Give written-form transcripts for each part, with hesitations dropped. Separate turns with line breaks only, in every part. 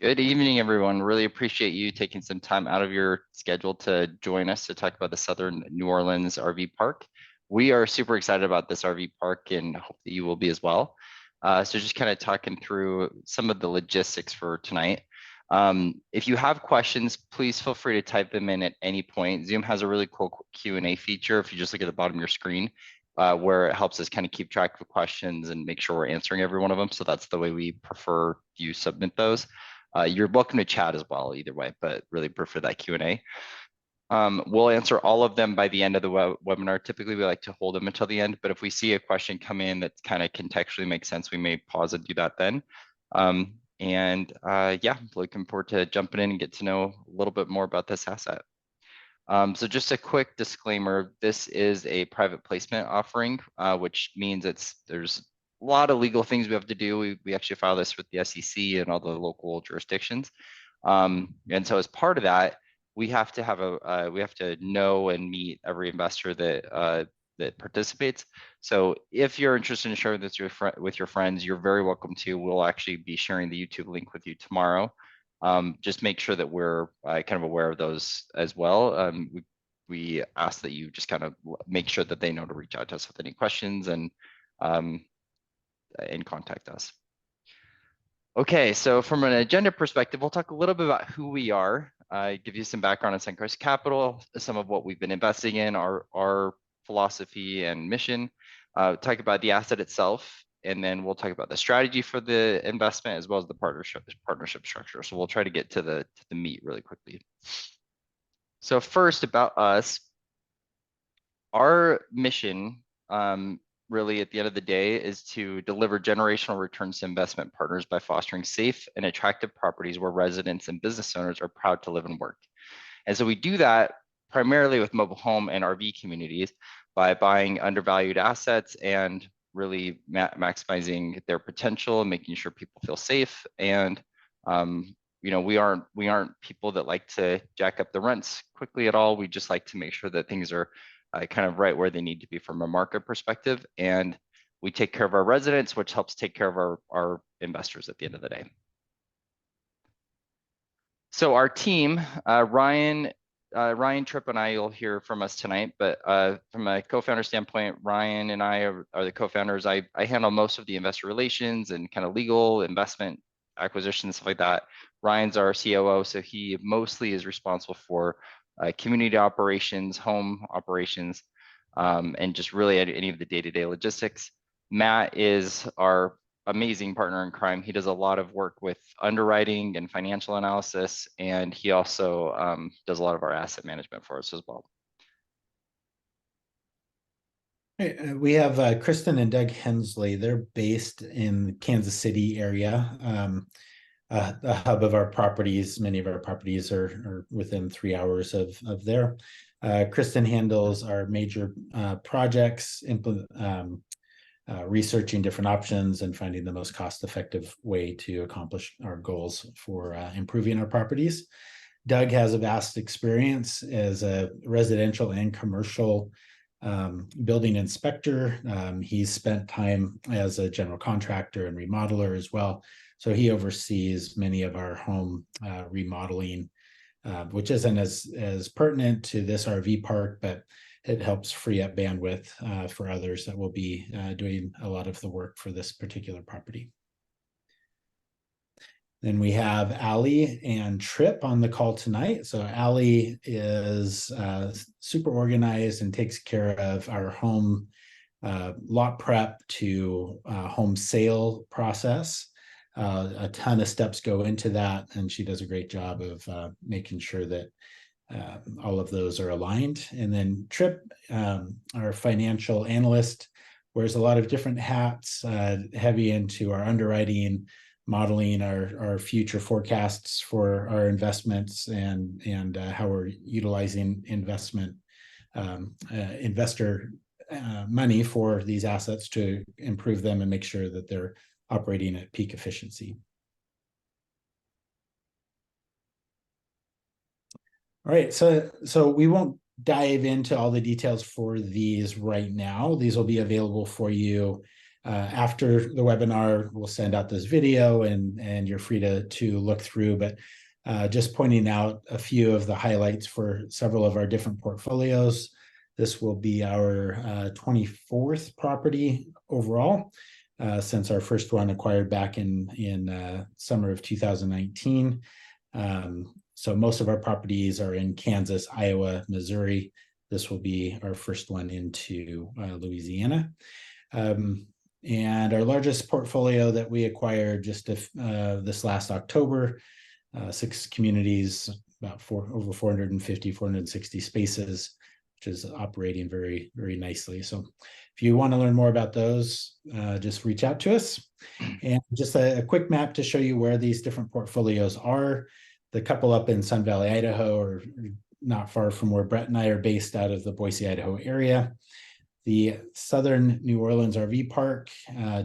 Good evening, everyone. Really appreciate you taking some time out of your schedule to join us to talk about the Southern New Orleans RV Park. We are super excited about this RV park and hope that you will be as well. So just kind of talking through some of the logistics for tonight. If you have questions, please feel free to type them in at any point. Zoom has a really cool Q&A feature if you just look at the bottom of your screen, where it helps us kind of keep track of questions and make sure we're answering every one of them. So that's the way we prefer you submit those. You're welcome to chat as well, either way, but really prefer that Q&A. We'll answer all of them by the end of the webinar. Typically, we like to hold them until the end, but if we see a question come in that kind of contextually makes sense, we may pause and do that then. Yeah, looking forward to jumping in and get to know a little bit more about this asset. So just a quick disclaimer, this is a private placement offering, which means there's a lot of legal things we have to do. We actually file this with the SEC and all the local jurisdictions. And so as part of that, we have to we have to know and meet every investor that participates. So if you're interested in sharing this with your friends, you're very welcome to. We'll actually be sharing the YouTube link with you tomorrow. Just make sure that we're kind of aware of those as well. We ask that you just kind of make sure that they know to reach out to us with any questions and contact us. Okay, so from an agenda perspective, we'll talk a little bit about who we are, give you some background on Suncoast Capital, some of what we've been investing in, our philosophy and mission, talk about the asset itself, and then we'll talk about the strategy for the investment as well as the partnership structure. So we'll try to get to the meat really quickly. So first, about us, our mission, really at the end of the day, is to deliver generational returns to investment partners by fostering safe and attractive properties where residents and business owners are proud to live and work. And so we do that primarily with mobile home and RV communities by buying undervalued assets and really maximizing their potential and making sure people feel safe. And we aren't people that like to jack up the rents quickly at all. We just like to make sure that things are kind of right where they need to be from a market perspective. And we take care of our residents, which helps take care of our investors at the end of the day. So our team, Ryan, Tripp, and I, you'll hear from us tonight, but from a co-founder standpoint, Ryan and I are the co-founders. I handle most of the investor relations and kind of legal investment acquisitions, stuff like that. Ryan's our COO, so he mostly is responsible for community operations, home operations, and just really any of the day-to-day logistics. Matt is our amazing partner in crime. He does a lot of work with underwriting and financial analysis, and he also does a lot of our asset management for us as well.
We have Kristen and Doug Hensley. They're based in the Kansas City area, the hub of our properties. Many of our properties are within 3 hours of there. Kristen handles our major projects, researching different options and finding the most cost-effective way to accomplish our goals for improving our properties. Doug has a vast experience as a residential and commercial building inspector. He's spent time as a general contractor and remodeler as well. So he oversees many of our home remodeling, which isn't as pertinent to this RV park, but it helps free up bandwidth for others that will be doing a lot of the work for this particular property. Then we have Allie and Tripp on the call tonight. So Allie is super organized and takes care of our home lot prep to home sale process. A ton of steps go into that, and she does a great job of making sure that all of those are aligned. And then Tripp, our financial analyst, wears a lot of different hats, heavy into our underwriting, modeling our future forecasts for our investments and how we're utilizing investor money for these assets to improve them and make sure that they're operating at peak efficiency. All right, so we won't dive into all the details for these right now. These will be available for you After the webinar, we'll send out this video and you're free to look through, but just pointing out a few of the highlights for several of our different portfolios. This will be our 24th property overall, since our first one acquired back in summer of 2019. So most of our properties are in Kansas, Iowa, Missouri. This will be our first one into Louisiana. And our largest portfolio that we acquired just this last October, 6 communities, about over 450, 460 spaces, which is operating very, very nicely. So if you want to learn more about those, just reach out to us. And just a quick map to show you where these different portfolios are. The couple up in Sun Valley, Idaho, are not far from where Brett and I are based out of the Boise, Idaho area. The Southern New Orleans RV Park,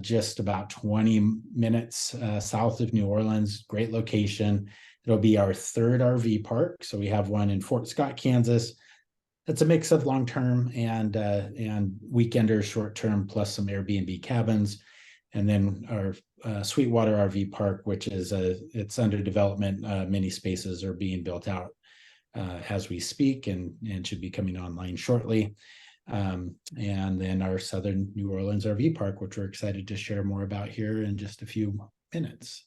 just about 20 minutes south of New Orleans, great location. It'll be our 3rd RV park. So we have one in Fort Scott, Kansas. It's a mix of long-term and weekenders, short-term, plus some Airbnb cabins. And then our Sweetwater RV Park, which is it's under development. Many spaces are being built out as we speak and should be coming online shortly. And then our Southern New Orleans RV Park, which we're excited to share more about here in just a few minutes.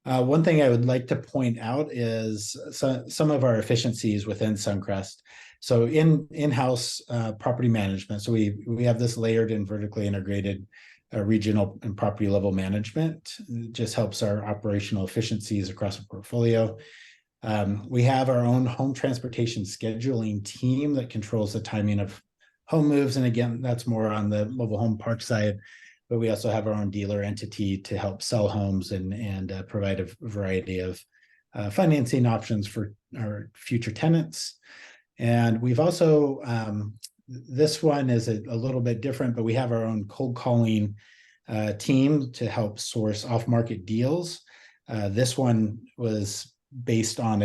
One thing I would like to point out is some of our efficiencies within Suncrest. So in-house property management. So we have this layered and vertically integrated regional and property level management. It just helps our operational efficiencies across a portfolio. We have our own home transportation scheduling team that controls the timing of home moves. And again, that's more on the mobile home park side. But we also have our own dealer entity to help sell homes and provide a variety of financing options for our future tenants. And we've also, this one is a little bit different, but we have our own cold calling team to help source off-market deals. This one was based on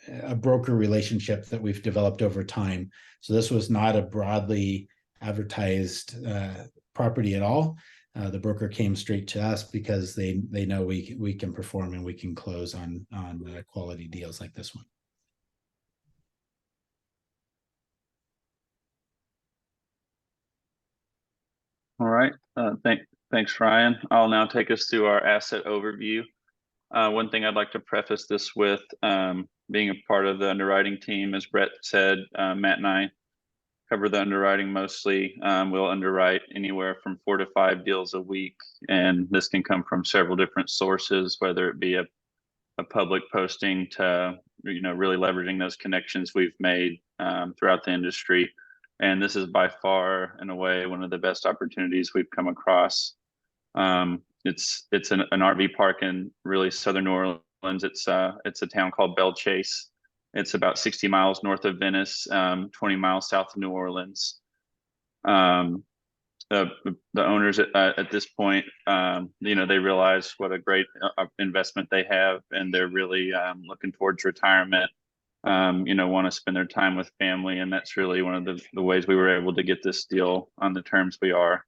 a broker relationship that we've developed over time. So this was not a broadly advertised property at all. The broker came straight to us because they know we can perform and we can close on quality deals like this one.
All right. Thanks, Ryan. I'll now take us through our asset overview. One thing I'd like to preface this with, being a part of the underwriting team, as Brett said, Matt and I cover the underwriting mostly. We'll underwrite anywhere from 4 to 5 deals a week, and this can come from several different sources, whether it be a public posting to really leveraging those connections we've made throughout the industry. And this is by far, in a way, one of the best opportunities we've come across. It's an RV park in really southern New Orleans. It's a town called Belle Chase. It's about 60 miles north of Venice, 20 miles south of New Orleans. The owners at this point, they realize what a great investment they have, and they're really looking towards retirement. Want to spend their time with family, and that's really one of the ways we were able to get this deal on the terms we are.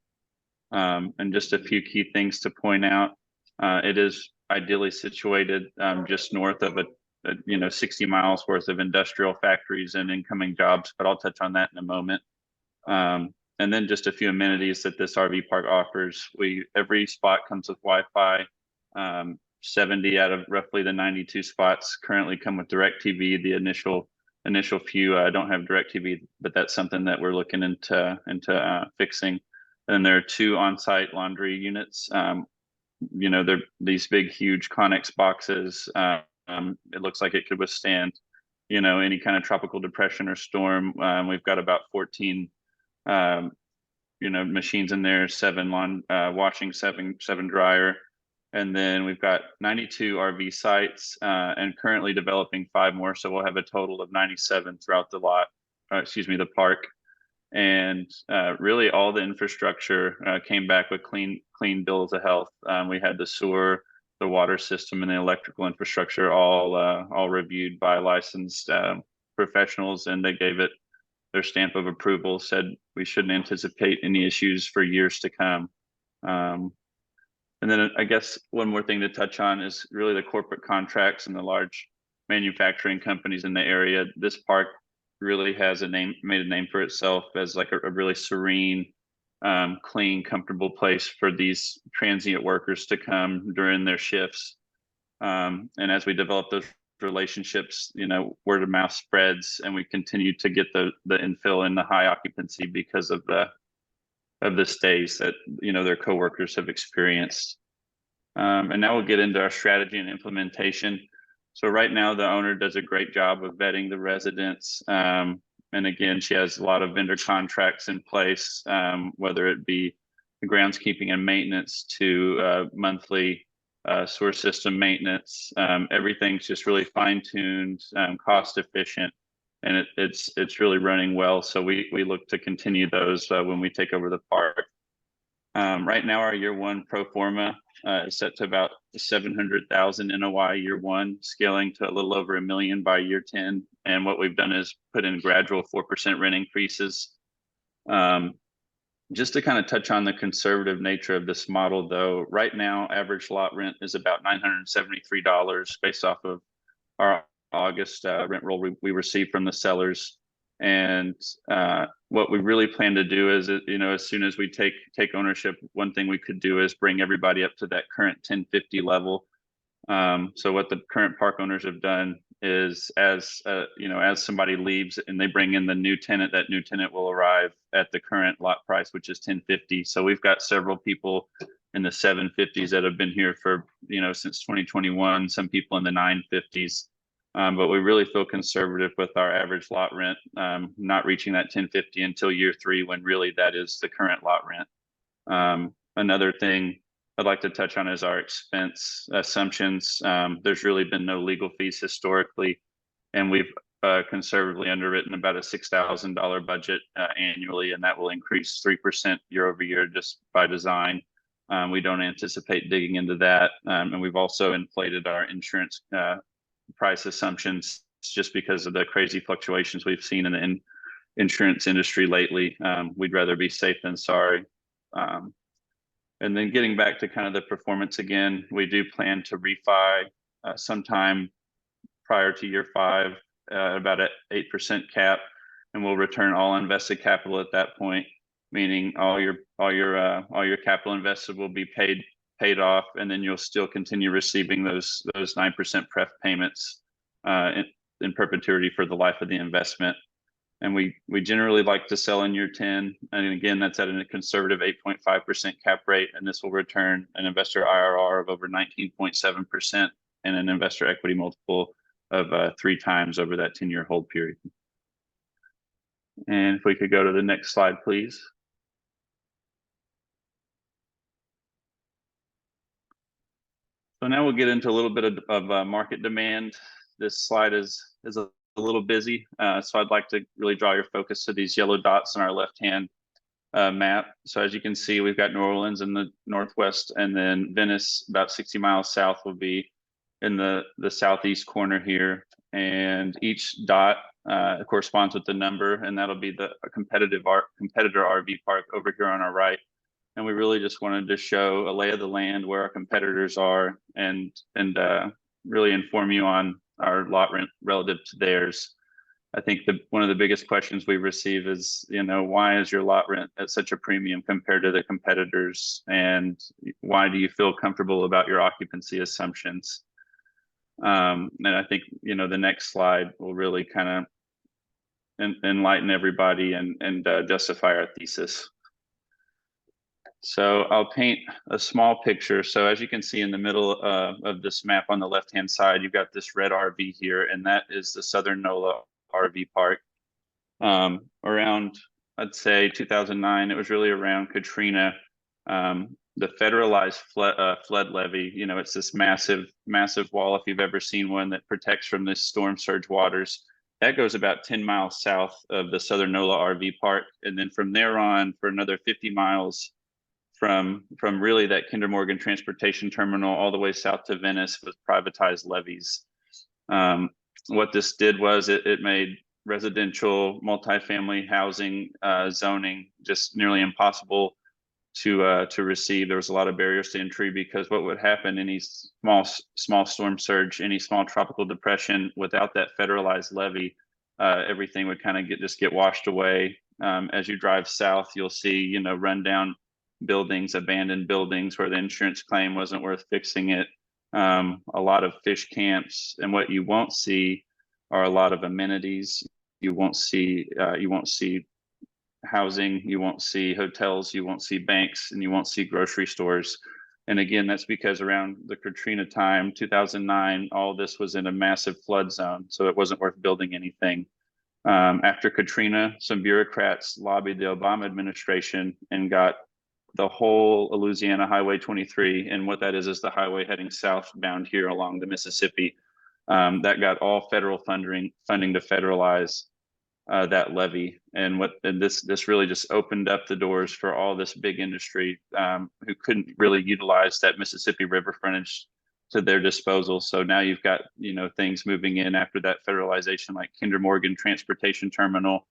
And just a few key things to point out. It is ideally situated just north of 60 miles worth of industrial factories and incoming jobs, but I'll touch on that in a moment. And then just a few amenities that this RV park offers. Every spot comes with Wi-Fi. 70 out of roughly the 92 spots currently come with DirecTV. The initial few don't have DirecTV, but that's something that we're looking into fixing. And there are 2 on-site laundry units. They're these big, huge Connex boxes. It looks like it could withstand, any kind of tropical depression or storm. We've got about 14, machines in there, 7 washing, 7 dryer. And then we've got 92 RV sites and currently developing 5 more. So we'll have a total of 97 throughout the the park. And really all the infrastructure came back with clean bills of health. We had the sewer, the water system, and the electrical infrastructure all reviewed by licensed professionals, and they gave it their stamp of approval, said we shouldn't anticipate any issues for years to come. And then I guess one more thing to touch on is really the corporate contracts and the large manufacturing companies in the area. This park really has made a name for itself as like a really serene, clean, comfortable place for these transient workers to come during their shifts. And as we develop those relationships, word of mouth spreads, and we continue to get the infill and the high occupancy because of the stays that their coworkers have experienced. And now we'll get into our strategy and implementation. So right now, the owner does a great job of vetting the residents. And again, she has a lot of vendor contracts in place, whether it be the groundskeeping and maintenance to monthly sewer system maintenance. Everything's just really fine-tuned, cost efficient, and it's really running well. So we look to continue those when we take over the park. Right now, our year one pro forma is set to about 700,000 NOI year one, scaling to a little over $1 million by year 10. And what we've done is put in gradual 4% rent increases. Just to kind of touch on the conservative nature of this model, though, right now, average lot rent is about $973 based off of our August rent roll we received from the sellers. And what we really plan to do is, as soon as we take ownership, one thing we could do is bring everybody up to that current 1050 level. So what the current park owners have done is, as somebody leaves and they bring in the new tenant, that new tenant will arrive at the current lot price, which is 1050. So we've got several people in the 750s that have been here for since 2021. Some people in the 950s. But we really feel conservative with our average lot rent, not reaching that 1050 until year 3, when really that is the current lot rent. Another thing I'd like to touch on is our expense assumptions. There's really been no legal fees historically, and we've conservatively underwritten about a $6,000 budget annually, and that will increase 3% year over year just by design. We don't anticipate digging into that, and we've also inflated our insurance price assumptions just because of the crazy fluctuations we've seen in the insurance industry lately. We'd rather be safe than sorry. And then getting back to kind of the performance again, we do plan to refi sometime prior to year 5, about at 8% cap, and we'll return all invested capital at that point, meaning all your capital invested will be paid off, and then you'll still continue receiving those 9% pref payments in perpetuity for the life of the investment. And we generally like to sell in year 10. And again, that's at a conservative 8.5% cap rate, and this will return an investor IRR of over 19.7% and an investor equity multiple of 3 times over that 10-year hold period. And if we could go to the next slide, please. So now we'll get into a little bit of market demand. This slide is a little busy, so I'd like to really draw your focus to these yellow dots on our left-hand map. So as you can see, we've got New Orleans in the northwest, and then Venice, about 60 miles south, will be in the southeast corner here. And each dot corresponds with the number, and that'll be the competitor RV park over here on our right. And we really just wanted to show a lay of the land, where our competitors are, and really inform you on our lot rent relative to theirs. I think one of the biggest questions we receive is, why is your lot rent at such a premium compared to the competitors? And why do you feel comfortable about your occupancy assumptions? And I think, the next slide will really kind of enlighten everybody and justify our thesis. So I'll paint a small picture. So as you can see in the middle of this map on the left-hand side, you've got this red RV here, and that is the Southern NOLA RV park. Around, I'd say 2009, it was really around Katrina. The federalized flood levee, it's this massive wall, if you've ever seen one, that protects from this storm surge waters. That goes about 10 miles south of the Southern NOLA RV park. And then from there on, for another 50 miles, from really that Kinder Morgan transportation terminal all the way south to Venice with privatized levees. What this did was it made residential, multifamily housing zoning, just nearly impossible to receive. There was a lot of barriers to entry because what would happen, any small storm surge, any small tropical depression, without that federalized levy, everything would kind of get washed away. As you drive south, you'll see, you know, rundown buildings, abandoned buildings where the insurance claim wasn't worth fixing it. A lot of fish camps, and what you won't see are a lot of amenities. You won't see housing, you won't see hotels, you won't see banks, and you won't see grocery stores. And again, that's because around the Katrina time, 2009, all this was in a massive flood zone, so it wasn't worth building anything. After Katrina, some bureaucrats lobbied the Obama administration and got the whole Louisiana Highway 23, and what that is the highway heading southbound here along the Mississippi. That got all federal funding to federalize that levy, and this really just opened up the doors for all this big industry who couldn't really utilize that Mississippi River frontage to their disposal. So now you've got, you know, things moving in after that federalization, like Kinder Morgan Transportation Terminal.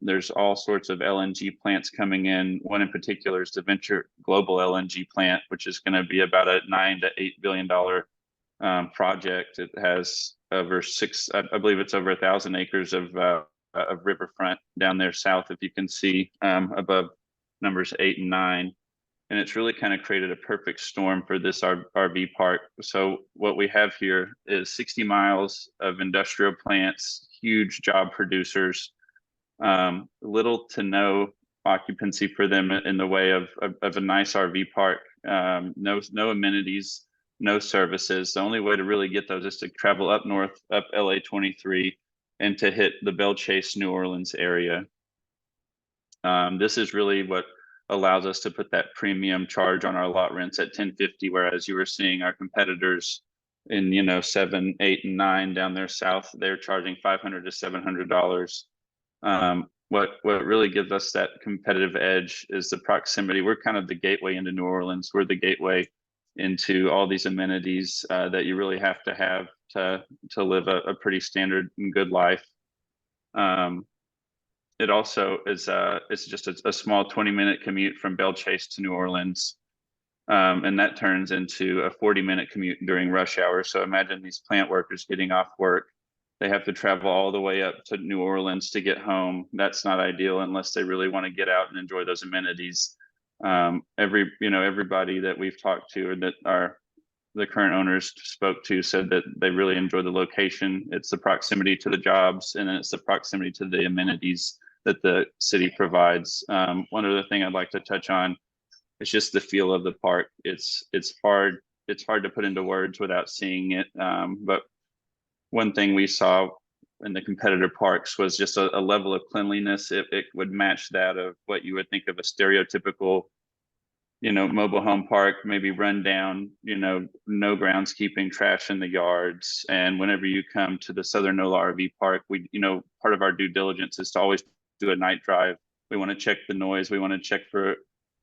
There's all sorts of LNG plants coming in. One in particular is the Venture Global LNG plant, which is going to be about a $9 to $8 billion project. It has over I believe it's over 1,000 acres of riverfront down there south, if you can see above numbers 8 and 9. And it's really kind of created a perfect storm for this RV park. So what we have here is 60 miles of industrial plants, huge job producers, little to no occupancy for them in the way of a nice RV park, no amenities, no services. The only way to really get those is to travel up north, up LA 23, and to hit the Belle Chase, New Orleans area. This is really what allows us to put that premium charge on our lot rents at $10.50, whereas you were seeing our competitors in, you know, 7, 8, and 9 down there south, they're charging $500 to $700. What really gives us that competitive edge is the proximity. We're kind of the gateway into New Orleans. We're the gateway into all these amenities that you really have to live a pretty standard and good life. It also is it's just a small 20-minute commute from Belle Chase to New Orleans, and that turns into a 40-minute commute during rush hour. So imagine these plant workers getting off work. They have to travel all the way up to New Orleans to get home. That's not ideal unless they really want to get out and enjoy those amenities. Everybody that we've talked to or that the current owners spoke to said that they really enjoy the location. It's the proximity to the jobs, and then it's the proximity to the amenities that the city provides. One other thing I'd like to touch on is just the feel of the park. It's hard to put into words without seeing it. But one thing we saw in the competitor parks was just a level of cleanliness. It would match that of what you would think of a stereotypical, you know, mobile home park, maybe run down, you know, no groundskeeping, trash in the yards. And whenever you come to the Southern NOLA RV Park, we, you know, part of our due diligence is to always do a night drive. We want to check the noise. We want to check for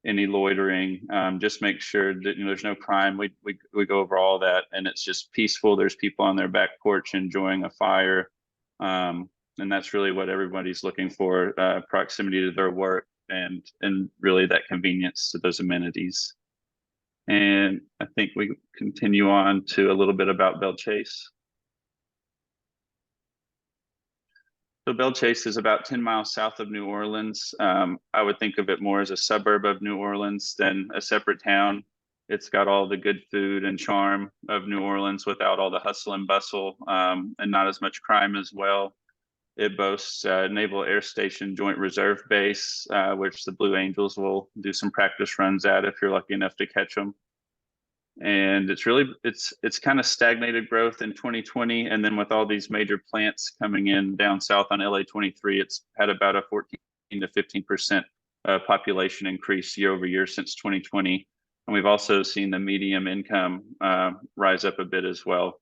any loitering, just make sure that, you know, there's no crime. We go over all that, and it's just peaceful. There's people on their back porch enjoying a fire. And that's really what everybody's looking for, proximity to their work and really that convenience to those amenities. And I think we continue on to a little bit about Belle Chase. So Belle Chase is about 10 miles south of New Orleans. I would think of it more as a suburb of New Orleans than a separate town. It's got all the good food and charm of New Orleans without all the hustle and bustle, and not as much crime as well. It boasts Naval Air Station Joint Reserve Base, which the Blue Angels will do some practice runs at if you're lucky enough to catch them. And it's kind of stagnated growth in 2020, and then with all these major plants coming in down south on LA 23, it's had about a 14 to 15% population increase year over year since 2020. And we've also seen the medium income rise up a bit as well.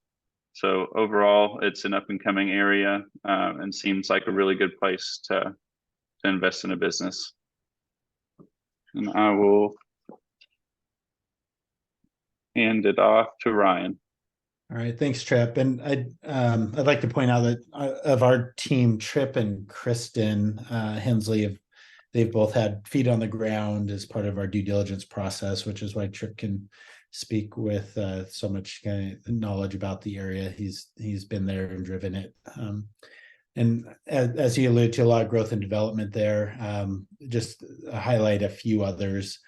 So overall, it's an up and coming area, and seems like a really good place to invest in a business. And I will hand it off to Ryan.
All right, thanks, Trip. And I'd like to point out that of our team, Trip and Kristen Hensley, they've both had feet on the ground as part of our due diligence process, which is why Trip can speak with so much kind of knowledge about the area. He's been there and driven it. And as you alluded to, a lot of growth and development there. Just highlight a few others.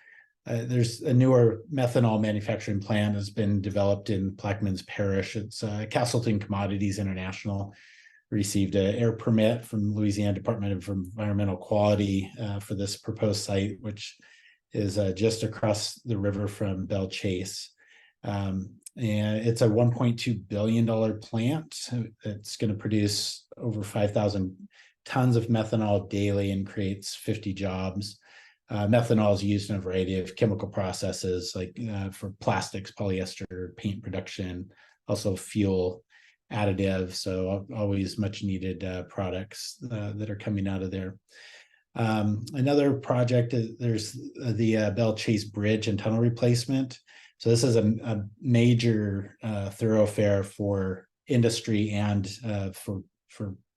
There's a newer methanol manufacturing plant has been developed in Plaquemines Parish. It's Castleton Commodities International received an air permit from Louisiana Department of Environmental Quality for this proposed site, which is just across the river from Belle Chase. And it's a $1.2 billion plant. It's going to produce over 5,000 tons of methanol daily and creates 50 jobs. Methanol is used in a variety of chemical processes, like for plastics, polyester, paint production, also fuel additive. So always much needed products that are coming out of there. Another project, there's the Belle Chase Bridge and tunnel replacement. So this is a major thoroughfare for industry and for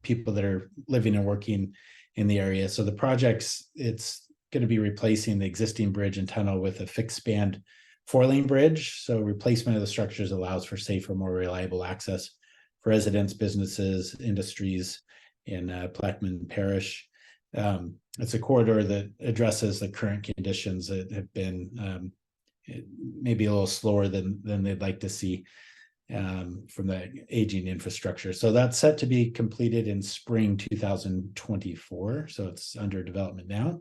people that are living and working in the area. So the project's, it's going to be replacing the existing bridge and tunnel with a fixed span 4-lane bridge. So replacement of the structures allows for safer, more reliable access for residents, businesses, industries in Plaquemine Parish. It's a corridor that addresses the current conditions that have been maybe a little slower than they'd like to see from the aging infrastructure. So that's set to be completed in spring 2024. So it's under development now.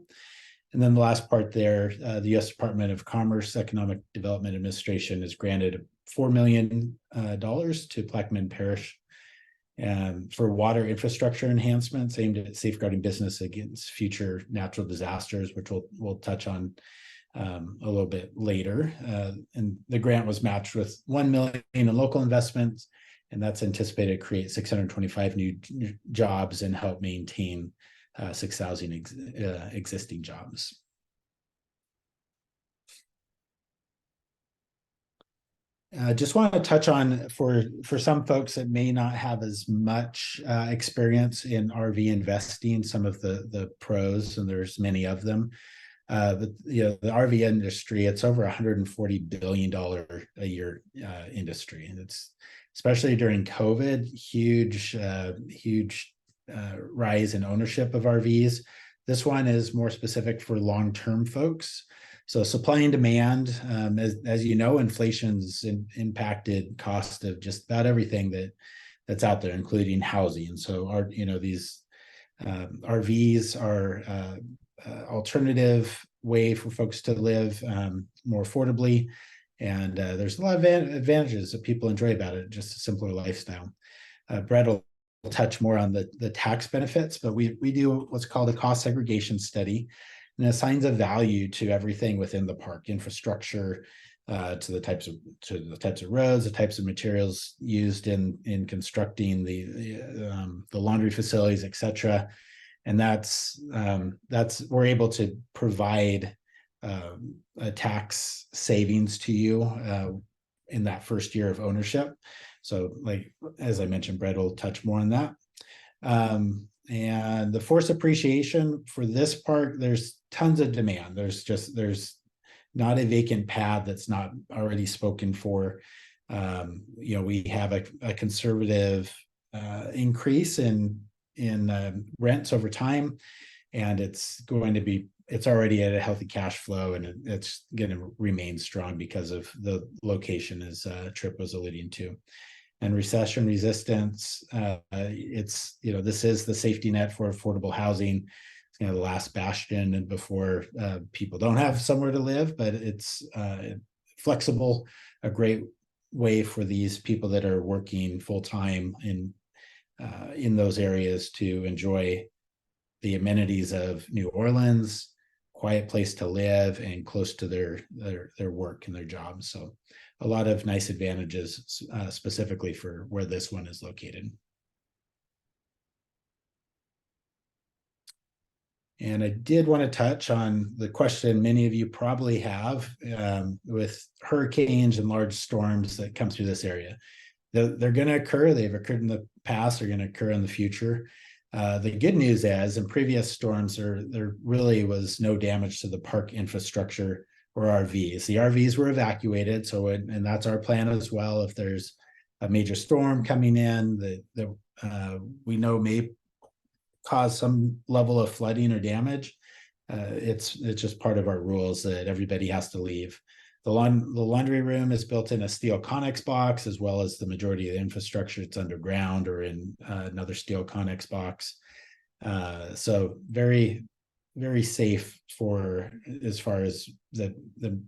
And then the last part there, the U.S. Department of Commerce Economic Development Administration has granted $4 million to Plaquemine Parish for water infrastructure enhancements aimed at safeguarding business against future natural disasters, which we'll touch on a little bit later. And the grant was matched with $1 million in local investments, and that's anticipated to create 625 new jobs and help maintain 6,000 existing jobs. Just want to touch on for some folks that may not have as much experience in RV investing, some of the pros, and there's many of them. But the RV industry, it's over $140 billion a year industry, and it's especially during COVID, huge rise in ownership of RVs. This one is more specific for long-term folks. So supply and demand, as you know, inflation's impacted cost of just about everything that's out there, including housing. And so these RVs are alternative way for folks to live more affordably. And there's a lot of advantages that people enjoy about it, just a simpler lifestyle. Brett will touch more on the tax benefits, but we do what's called a cost segregation study, and assigns a value to everything within the park, infrastructure, to the types of roads, the types of materials used in constructing the laundry facilities, etc. And that's we're able to provide a tax savings to you in that first year of ownership. So, like as I mentioned, Brett will touch more on that. And the force appreciation for this park, there's tons of demand. There's not a vacant pad that's not already spoken for. We have a conservative increase in rents over time, and it's already at a healthy cash flow, and it's going to remain strong because of the location, as Trip was alluding to. And recession resistance, this is the safety net for affordable housing. It's kind of the last bastion and before people don't have somewhere to live, but it's flexible, a great way for these people that are working full-time in those areas to enjoy the amenities of New Orleans, quiet place to live, and close to their work and their jobs. So a lot of nice advantages specifically for where this one is located. And I did want to touch on the question many of you probably have with hurricanes and large storms that come through this area. they're going to occur. They've occurred in the past. They're going to occur in the future. The good news is in previous storms, there really was no damage to the park infrastructure or RVs. The RVs were evacuated, and that's our plan as well. If there's a major storm coming in that we know may cause some level of flooding or damage, it's just part of our rules that everybody has to leave. The laundry room is built in a steel Connex box, as well as the majority of the infrastructure. It's underground or in another steel Connex box. So very, very safe for as far as the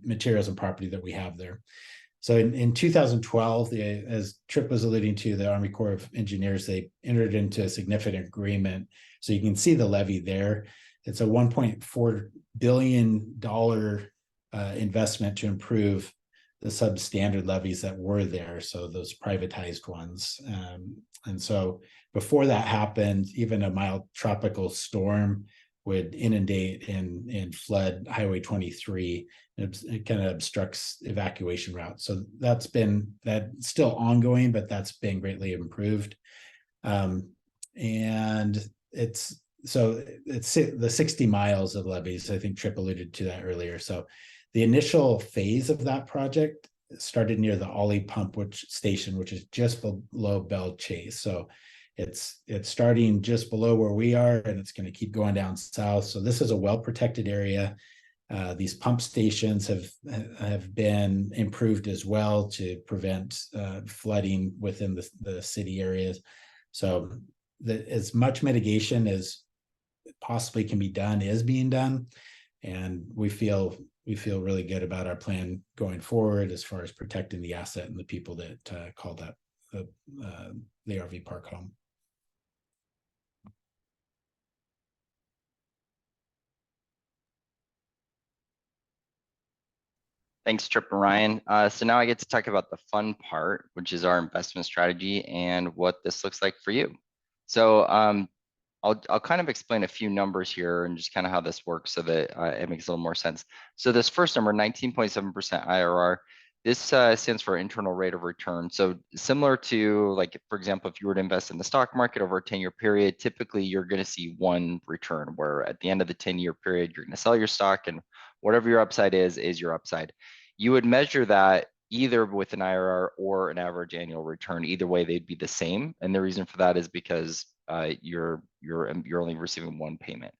materials and property that we have there. So in 2012, as Tripp was alluding to, the Army Corps of Engineers, they entered into a significant agreement. So you can see the levy there. It's a $1.4 billion investment to improve the substandard levies that were there, so those privatized ones. And so before that happened, even a mild tropical storm would inundate and flood Highway 23. It kind of obstructs evacuation routes. So that's still ongoing, but that's been greatly improved. And it's the 60 miles of levees. I think Tripp alluded to that earlier. So the initial phase of that project started near the Ollie Pump Station, which is just below Belle Chase. So it's starting just below where we are, and it's going to keep going down south. So this is a well-protected area. These pump stations have been improved as well to prevent flooding within the city areas. So as much mitigation as possibly can be done is being done, and we feel really good about our plan going forward as far as protecting the asset and the people that call that the RV park home.
Thanks, Tripp and Ryan. So now I get to talk about the fun part, which is our investment strategy and what this looks like for you. So I'll kind of explain a few numbers here and just kind of how this works so that it makes a little more sense. So this first number, 19.7% IRR, this stands for internal rate of return. So similar to, like, for example, if you were to invest in the stock market over a 10-year period, typically you're going to see one return, where at the end of the 10-year period, you're going to sell your stock, and whatever your upside is your upside. You would measure that either with an IRR or an average annual return. Either way, they'd be the same. And the reason for that is because you're only receiving one payment.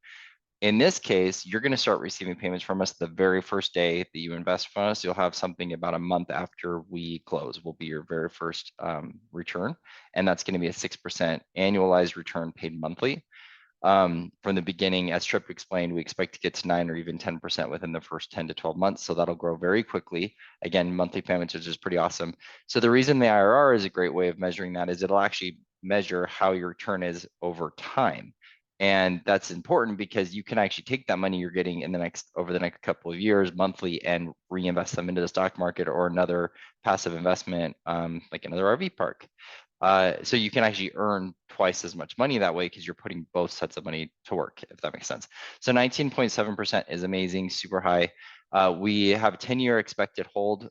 In this case, you're going to start receiving payments from us the very first day that you invest from us. You'll have something about a month after we close will be your very first return. And that's going to be a 6% annualized return paid monthly. From the beginning, as Tripp explained, we expect to get to 9 or even 10% within the first 10 to 12 months. So that'll grow very quickly. Again, monthly payments, which is pretty awesome. So the reason the IRR is a great way of measuring that is it'll actually measure how your return is over time. And that's important because you can actually take that money you're getting over the next couple of years monthly and reinvest them into the stock market or another passive investment, like another RV park. So you can actually earn twice as much money that way because you're putting both sets of money to work, if that makes sense. So 19.7% is amazing, super high. We have a 10-year expected hold.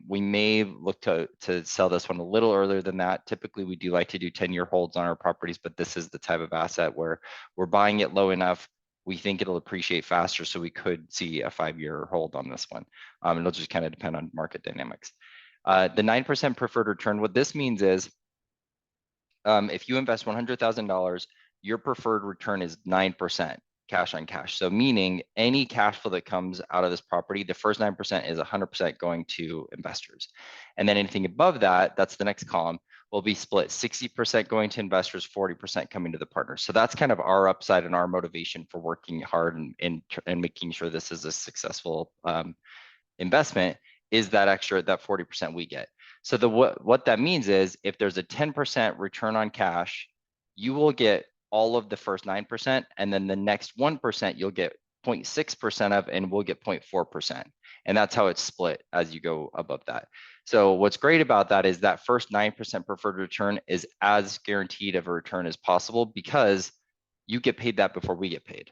We may look to sell this one a little earlier than that. Typically, we do like to do 10-year holds on our properties, but this is the type of asset where we're buying it low enough. We think it'll appreciate faster, so we could see a 5-year hold on this one. It'll just kind of depend on market dynamics. The 9% preferred return, what this means is if you invest $100,000, your preferred return is 9% cash on cash. So meaning any cash flow that comes out of this property, the first 9% is 100% going to investors. And then anything above that, that's the next column, will be split 60% going to investors, 40% coming to the partners. So that's kind of our upside and our motivation for working hard and making sure this is a successful investment, is that extra, that 40% we get. So what that means is if there's a 10% return on cash, you will get all of the first 9%, and then the next 1% you'll get 0.6% of, and we'll get 0.4%. And that's how it's split as you go above that. So what's great about that is that first 9% preferred return is as guaranteed of a return as possible because you get paid that before we get paid.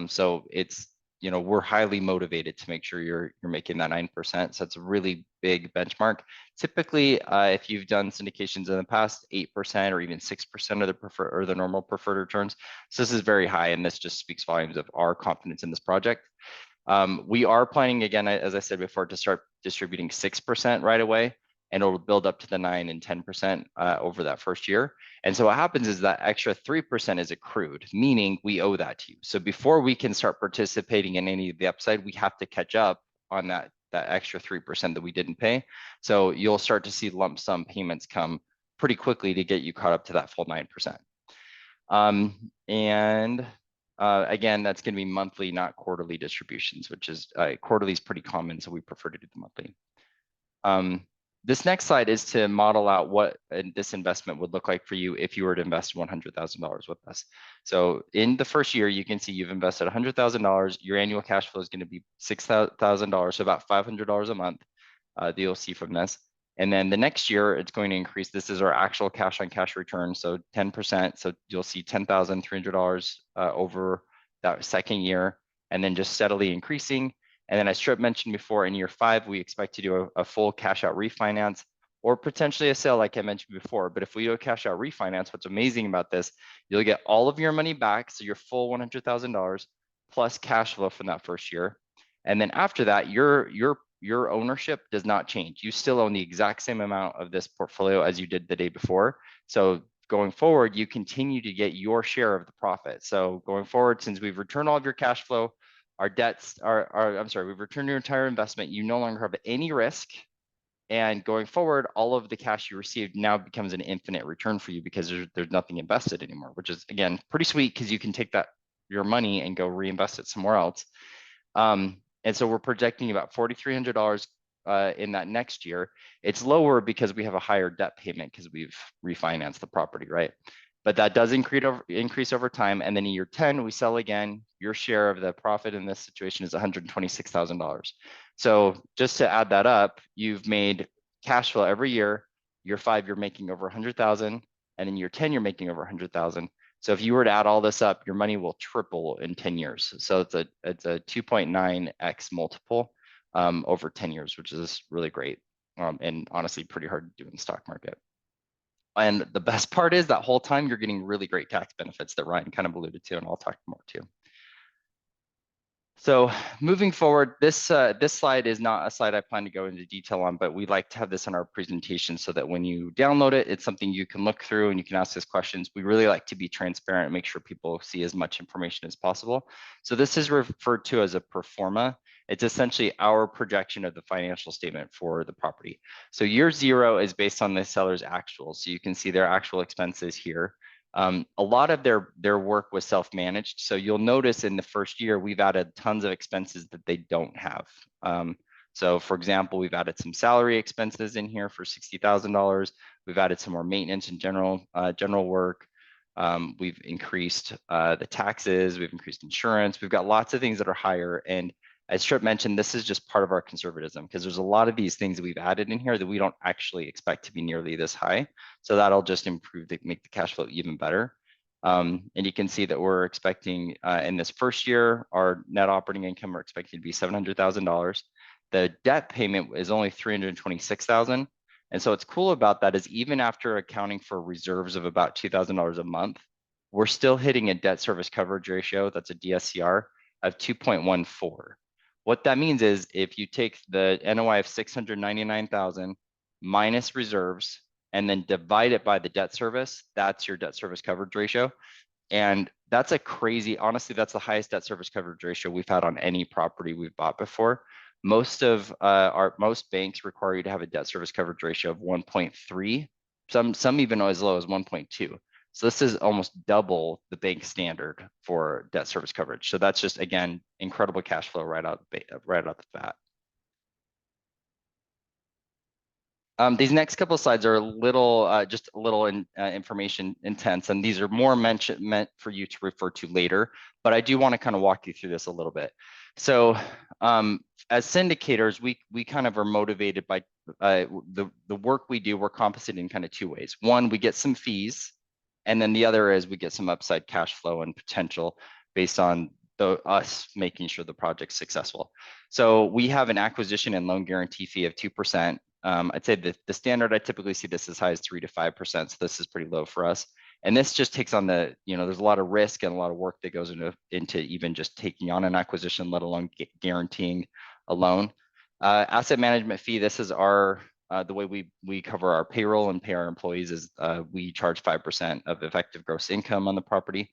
So it's we're highly motivated to make sure you're making that 9%. So it's a really big benchmark. Typically, if you've done syndications in the past, 8% or even 6% of the preferred or the normal preferred returns. So this is very high, and this just speaks volumes of our confidence in this project. We are planning, again, as I said before, to start distributing 6% right away, and it'll build up to the 9 and 10% over that first year. And so what happens is that extra 3% is accrued, meaning we owe that to you. So before we can start participating in any of the upside, we have to catch up on that extra 3% that we didn't pay. So you'll start to see lump sum payments come pretty quickly to get you caught up to that full 9%. Again, that's going to be monthly, not quarterly distributions, which is quarterly is pretty common, so we prefer to do the monthly. This next slide is to model out what this investment would look like for you if you were to invest $100,000 with us. So in the first year, you can see you've invested $100,000. Your annual cash flow is going to be $6,000, so about $500 a month that you'll see from this. And then the next year, it's going to increase. This is our actual cash on cash return, so 10%. So you'll see $10,300 over that second year, and then just steadily increasing. And then as Trip mentioned before, in year 5, we expect to do a full cash out refinance or potentially a sale like I mentioned before. But if we do a cash out refinance, what's amazing about this, you'll get all of your money back, so your full $100,000 plus cash flow from that first year. And then after that, your ownership does not change. You still own the exact same amount of this portfolio as you did the day before. So going forward, you continue to get your share of the profit. So going forward, since we've returned all of your cash flow, our debts we've returned your entire investment. You no longer have any risk. And going forward, all of the cash you received now becomes an infinite return for you because there's nothing invested anymore, which is, again, pretty sweet because you can take your money and go reinvest it somewhere else. And so we're projecting about $4,300 in that next year. It's lower because we have a higher debt payment because we've refinanced the property, right? But that does increase over time. And then in year 10, we sell again. Your share of the profit in this situation is $126,000. So just to add that up, you've made cash flow every year. Year 5, you're making over 100,000, and in year 10, you're making over 100,000. So if you were to add all this up, your money will triple in 10 years. So it's a 2.9x multiple over 10 years, which is really great, and honestly pretty hard to do in the stock market. And the best part is that whole time you're getting really great tax benefits that Ryan kind of alluded to, and I'll talk more too. So moving forward, this slide is not a slide I plan to go into detail on, but we like to have this in our presentation so that when you download it, it's something you can look through and you can ask us questions. We really like to be transparent and make sure people see as much information as possible. So this is referred to as a pro forma. It's essentially our projection of the financial statement for the property. So year 0 is based on the seller's actuals. So you can see their actual expenses here. A lot of their work was self-managed. So you'll notice in the first year, we've added tons of expenses that they don't have. So for example, we've added some salary expenses in here for $60,000. We've added some more maintenance and general work. We've increased the taxes, we've increased insurance. We've got lots of things that are higher. And as Trip mentioned, this is just part of our conservatism because there's a lot of these things that we've added in here that we don't actually expect to be nearly this high. So that'll just make the cash flow even better. And you can see that we're expecting in this first year, our net operating income are expected to be $700,000. The debt payment is only $326,000. And so what's cool about that is even after accounting for reserves of about $2,000 a month, we're still hitting a debt service coverage ratio, that's a DSCR, of 2.14. What that means is if you take the NOI of $699,000 minus reserves and then divide it by the debt service, that's your debt service coverage ratio. And that's honestly, that's the highest debt service coverage ratio we've had on any property we've bought before. Most banks require you to have a debt service coverage ratio of 1.3, some even as low as 1.2. So this is almost double the bank standard for debt service coverage. So that's just, again, incredible cash flow right out the bat. These next couple of slides are just a little information intense, and these are more meant for you to refer to later, but I do want to kind of walk you through this a little bit. So as syndicators, we kind of are motivated by the work we do. We're compensated in kind of 2 ways. One, we get some fees, and then the other is we get some upside cash flow and potential based on us making sure the project's successful. So we have an acquisition and loan guarantee fee of 2%. I'd say the standard, I typically see this as high as 3 to 5%. So this is pretty low for us. And this just takes on the, there's a lot of risk and a lot of work that goes into even just taking on an acquisition, let alone guaranteeing a loan. Asset management fee, this is our, the way we cover our payroll and pay our employees is we charge 5% of effective gross income on the property.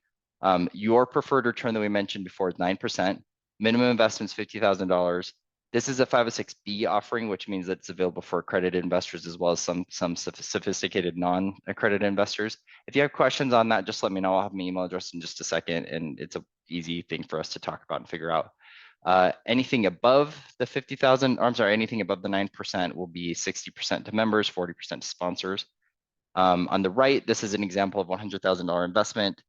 Your preferred return that we mentioned before is 9%. Minimum investment is $50,000. This is a 506B offering, which means that it's available for accredited investors as well as some sophisticated non-accredited investors. If you have questions on that, just let me know. I'll have my email address in just a second, and it's an easy thing for us to talk about and figure out. Anything above the 50,000, I'm sorry, anything above the 9% will be 60% to members, 40% to sponsors. On the right, this is an example of $100,000 investment.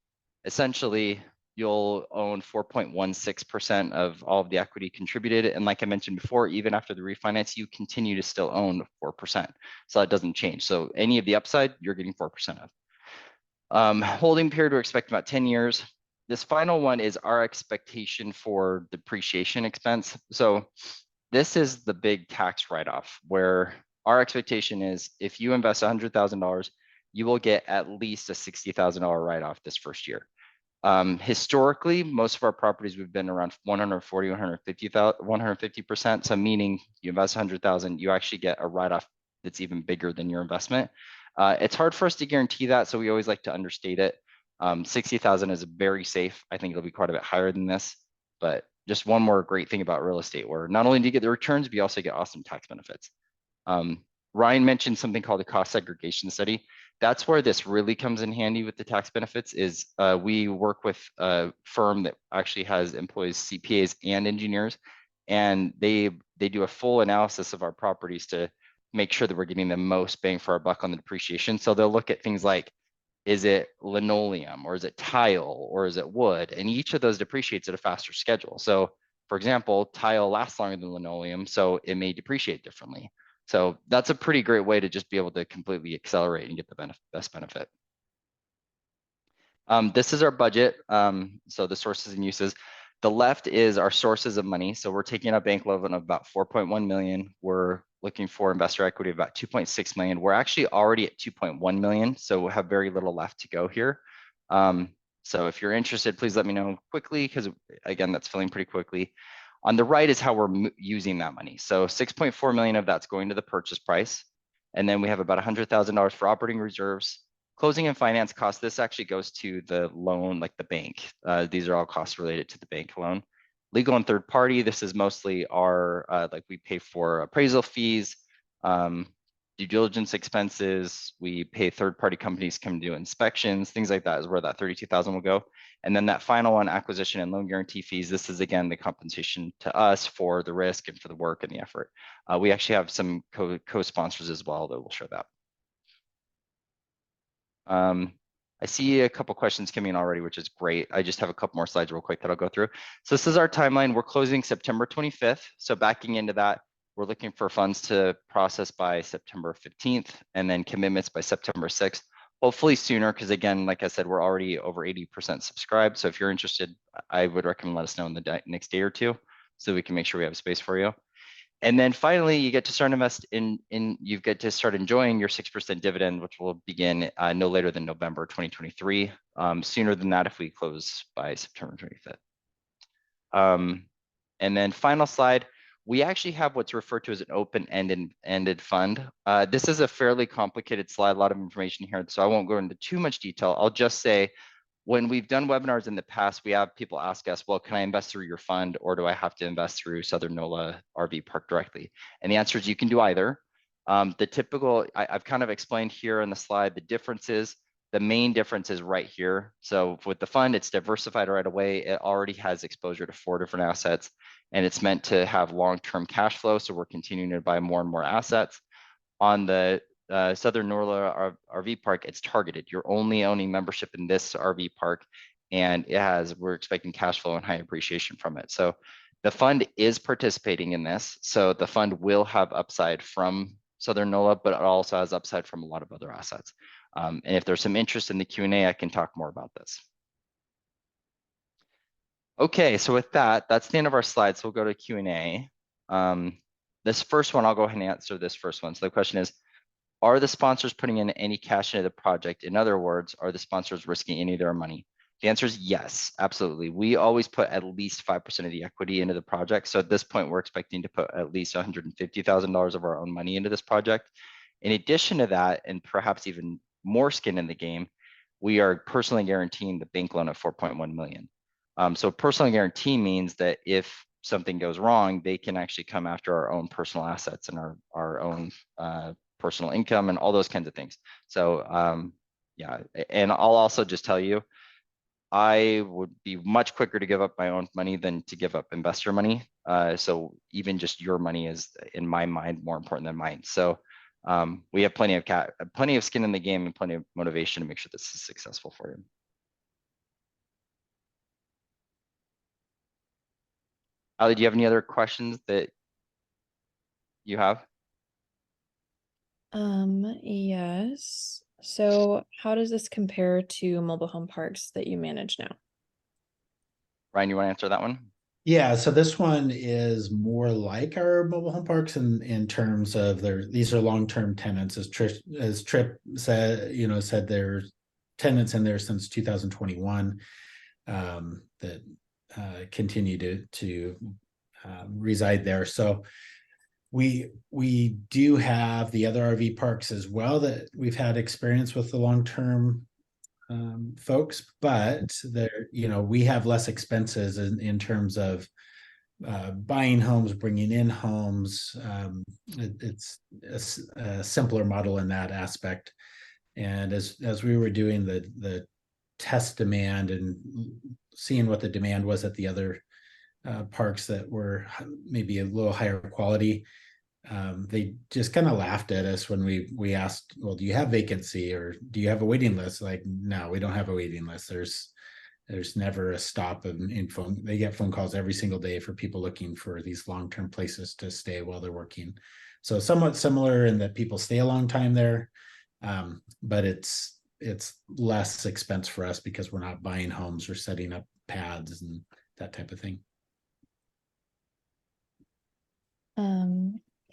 Essentially, you'll own 4.16% of all of the equity contributed. And like I mentioned before, even after the refinance, you continue to still own 4%. So that doesn't change. So any of the upside, you're getting 4% of. Holding period, we're expecting about 10 years. This final one is our expectation for depreciation expense. So this is the big tax write-off where our expectation is if you invest $100,000, you will get at least a $60,000 write-off this first year. Historically, most of our properties we've been around 140, 150%. So meaning you invest 100,000, you actually get a write-off that's even bigger than your investment. It's hard for us to guarantee that, so we always like to understate it. 60,000 is very safe. I think it'll be quite a bit higher than this, but just one more great thing about real estate where not only do you get the returns, but you also get awesome tax benefits. Ryan mentioned something called the cost segregation study. That's where this really comes in handy with the tax benefits is we work with a firm that actually has employees, CPAs and engineers, and they do a full analysis of our properties to make sure that we're getting the most bang for our buck on the depreciation. So they'll look at things like, is it linoleum or is it tile or is it wood? And each of those depreciates at a faster schedule. So for example, tile lasts longer than linoleum, so it may depreciate differently. So that's a pretty great way to just be able to completely accelerate and get the best benefit. This is our budget. So the sources and uses. The left is our sources of money. So we're taking a bank loan of about 4.1 million. We're looking for investor equity of about 2.6 million. We're actually already at 2.1 million. So we'll have very little left to go here. So if you're interested, please let me know quickly because again, that's filling pretty quickly. On the right is how we're using that money. So 6.4 million of that's going to the purchase price. And then we have about $100,000 for operating reserves. Closing and finance costs, this actually goes to the loan, like the bank. These are all costs related to the bank loan. Legal and third party, this is mostly our, like we pay for appraisal fees, due diligence expenses. We pay third party companies come do inspections, things like that is where that 32,000 will go. And then that final one, acquisition and loan guarantee fees. This is again, the compensation to us for the risk and for the work and the effort. We actually have some co-sponsors as well that will show that. I see a couple questions coming in already, which is great. I just have a couple more slides real quick that I'll go through. So this is our timeline. We're closing September 25th. So backing into that, we're looking for funds to process by September 15th and then commitments by September 6th. Hopefully sooner, because again, like I said, we're already over 80% subscribed. So if you're interested, I would recommend let us know in the next day or two so we can make sure we have space for you. And then finally, you get to start you get to start enjoying your 6% dividend, which will begin no later than November 2023. Sooner than that if we close by September 25th. And then final slide, we actually have what's referred to as an open-ended fund. This is a fairly complicated slide, a lot of information here, so I won't go into too much detail. I'll just say, when we've done webinars in the past, we have people ask us, well, can I invest through your fund or do I have to invest through Southern NOLA RV Park directly? And the answer is you can do either. The typical, I've kind of explained here on the slide, the differences. The main difference is right here. So with the fund, it's diversified right away. It already has exposure to 4 different assets and it's meant to have long-term cash flow. So we're continuing to buy more and more assets. On the Southern NOLA RV Park, it's targeted. You're only owning membership in this RV park, and we're expecting cash flow and high appreciation from it. So the fund is participating in this. So the fund will have upside from Southern NOLA, but it also has upside from a lot of other assets. And if there's some interest in the Q&A, I can talk more about this. Okay, so with that, that's the end of our slides. So we'll go to Q&A. This first one, I'll go ahead and answer this first one. So the question is, are the sponsors putting in any cash into the project? In other words, are the sponsors risking any of their money? The answer is yes, absolutely. We always put at least 5% of the equity into the project. So at this point, we're expecting to put at least $150,000 of our own money into this project. In addition to that, and perhaps even more skin in the game, we are personally guaranteeing the bank loan of 4.1 million. So personal guarantee means that if something goes wrong, they can actually come after our own personal assets and our own personal income and all those kinds of things. So yeah, and I'll also just tell you, I would be much quicker to give up my own money than to give up investor money. So even just your money is, in my mind, more important than mine. So we have plenty of skin in the game and plenty of motivation to make sure this is successful for you. Ali, do you have any other questions that you have?
Yes. So how does this compare to mobile home parks that you manage now?
Ryan, you want to answer that one?
Yeah, so this one is more like our mobile home parks in terms of these are long-term tenants, as Trip said, said there's tenants in there since 2021 that continue to reside there. So we do have the other RV parks as well that we've had experience with the long-term folks, but we have less expenses in terms of buying homes, bringing in homes. It's a simpler model in that aspect. And as we were doing the test demand and seeing what the demand was at the other parks that were maybe a little higher quality, they just kind of laughed at us when we asked, well, do you have vacancy or do you have a waiting list? Like, no, we don't have a waiting list. There's never a stop in phone. They get phone calls every single day for people looking for these long-term places to stay while they're working. So somewhat similar in that people stay a long time there, but it's less expense for us because we're not buying homes or setting up pads and that type of thing.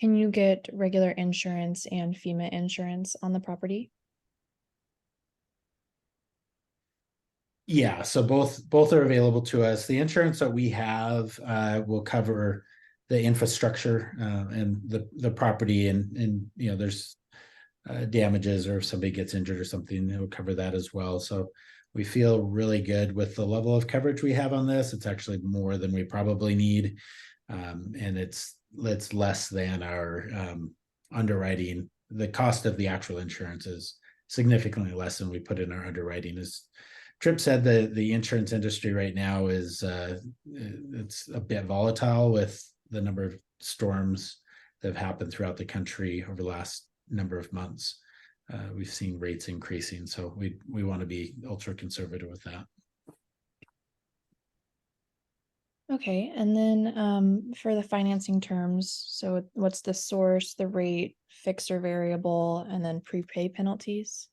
Can you get regular insurance and FEMA insurance on the property?
Yeah, so both are available to us. The insurance that we have will cover the infrastructure and the property, and there's damages, or if somebody gets injured or something, it will cover that as well. So we feel really good with the level of coverage we have on this. It's actually more than we probably need, and it's less than our underwriting. The cost of the actual insurance is significantly less than we put in our underwriting. As Trip said, the insurance industry right now is it's a bit volatile with the number of storms that have happened throughout the country over the last number of months. We've seen rates increasing, so we want to be ultra conservative with that.
Okay, and then for the financing terms, so what's the source, the rate, fixed or variable, and then prepay penalties?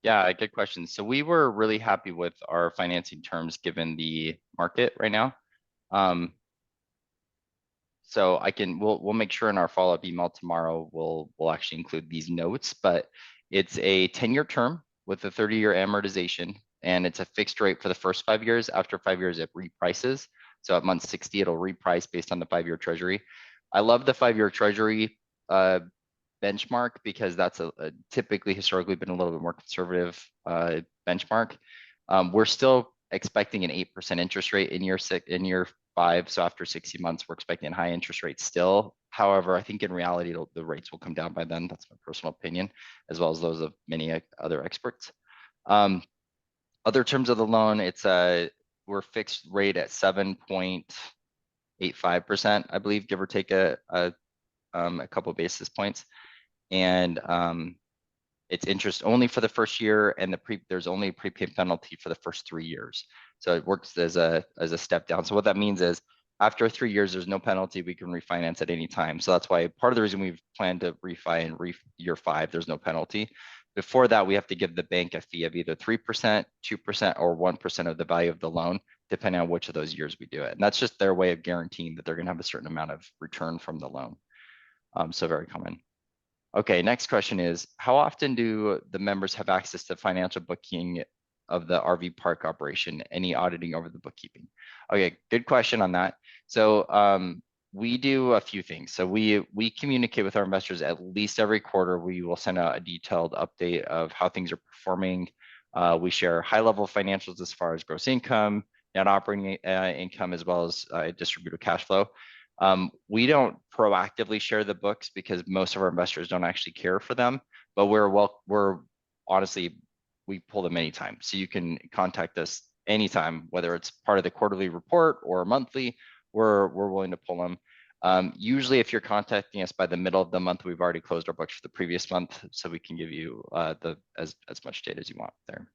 Yeah, good question. So we were really happy with our financing terms given the market right now. So we'll make sure in our follow-up email tomorrow we'll actually include these notes, but it's a 10-year term with a 30-year amortization, and it's a fixed rate for the first 5 years. After 5 years, it reprices. So at month 60, it'll reprice based on the 5-year treasury. I love the 5-year treasury benchmark because that's a typically historically been a little bit more conservative benchmark. We're still expecting an 8% interest rate in year 5. So after 60 months, we're expecting high interest rates still. However, I think in reality, the rates will come down by then. That's my personal opinion, as well as those of many other experts. Other terms of the loan, we're fixed rate at 7.85%, I believe, give or take a couple of basis points. And it's interest only for the first year, and there's only a prepayment penalty for the first 3 years. So it works as a step down. So what that means is after 3 years, there's no penalty. We can refinance at any time. So that's why part of the reason we've planned to refi in year 5, there's no penalty. Before that, we have to give the bank a fee of either 3%, 2%, or 1% of the value of the loan depending on which of those years we do it. And that's just their way of guaranteeing that they're going to have a certain amount of return from the loan. So very common. Okay, next question is, how often do the members have access to financial bookkeeping of the RV park operation? Any auditing over the bookkeeping? Okay, good question on that. So we do a few things. So we communicate with our investors at least every quarter. We will send out a detailed update of how things are performing. We share high-level financials as far as gross income, net operating income, as well as distributed cash flow. We don't proactively share the books because most of our investors don't actually care for them, but we're honestly, we pull them anytime. So you can contact us anytime, whether it's part of the quarterly report or monthly, we're willing to pull them. Usually if you're contacting us by the middle of the month, we've already closed our books for the previous month, so we can give you as much data as you want there.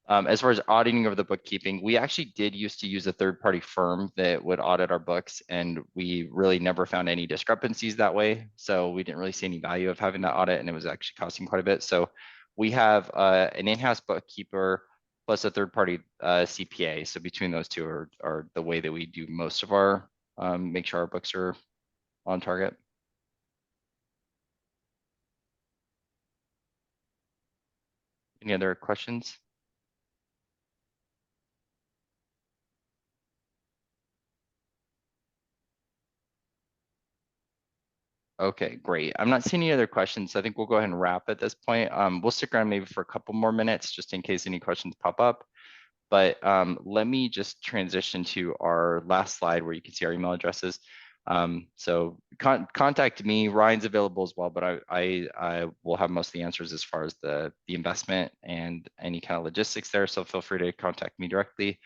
As far as auditing of the bookkeeping, we actually did used to use a third-party firm that would audit our books, and we really never found any discrepancies that way. So we didn't really see any value of having that audit, and it was actually costing quite a bit. So we have an in-house bookkeeper plus a third-party CPA. So between those two are the way that we do most of our make sure our books are on target. Any other questions? Okay, great. I'm not seeing any other questions. So I think we'll go ahead and wrap at this point. We'll stick around maybe for a couple more minutes just in case any questions pop up. But let me just transition to our last slide where you can see our email addresses. So contact me. Ryan's available as well, but I will have most of the answers as far as the investment and any kind of logistics there. So feel free to contact me directly.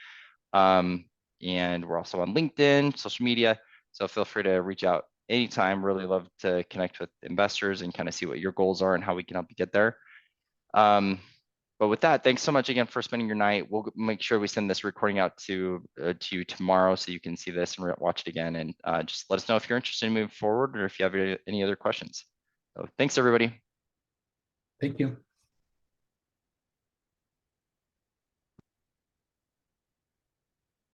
And we're also on LinkedIn, social media. So feel free to reach out anytime. Really love to connect with investors and kind of see what your goals are and how we can help you get there. But with that, thanks so much again for spending your night. We'll make sure we send this recording out to you tomorrow so you can see this and watch it again. And just let us know if you're interested in moving forward or if you have any other questions. So thanks, everybody.
Thank you.